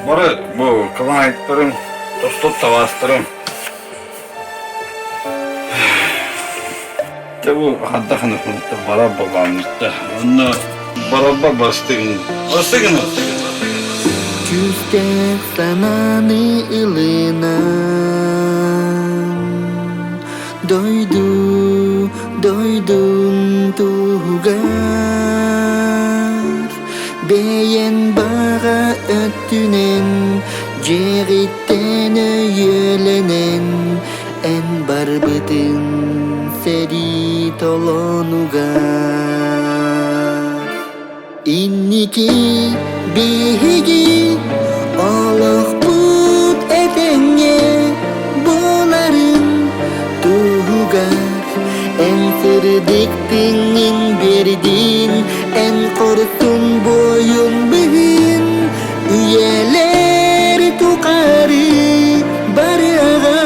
Bari bu kıvançlarım, dostluk tavastırım. De bu hatta hanıfında bara babamızda. Onu bara bastığın. Bastığın. Küstek sanani ilinan doydun tuğgar beyen bağa öttünen ceritten yölenen en barbıdın seri tolonugar inniki bihigi Allah put etenge boların tuğgar en sırdiktingin berdin en korsun boyun bihin üyeler tukarı baraga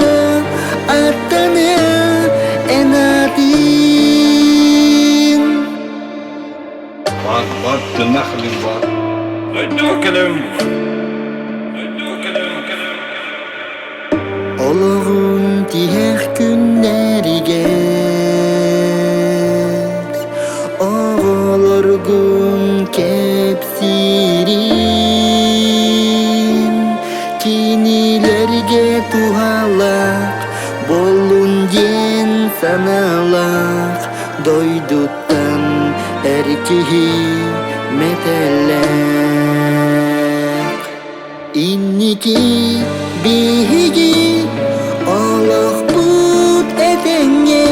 atana enatin Var, tırnaklim var. Haydi bakalım. Olağun tiyeh günlerige Oğulurgun kepsirin Kinilerge tuhalak Bolun yen sanalak Doyduttan erkeği metelek inniki bihigi Allah put etenge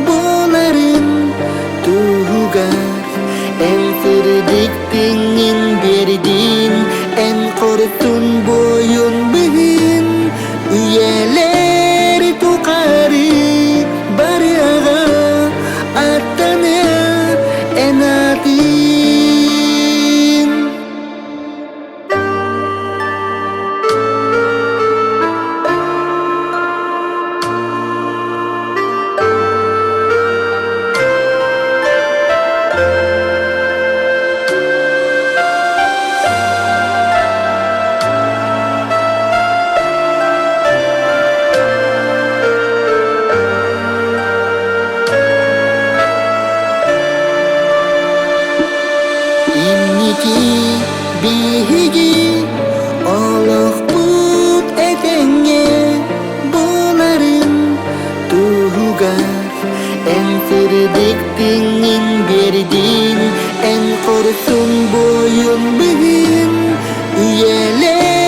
boların tuğgar en sırdiktingin berdin en korsun boyun bihin üyeler tukarı baraga atana enatin inniki bihigi Allah put etenge boların tuğgar en sırdiktingin berdin en korsun boyun bihin üyeler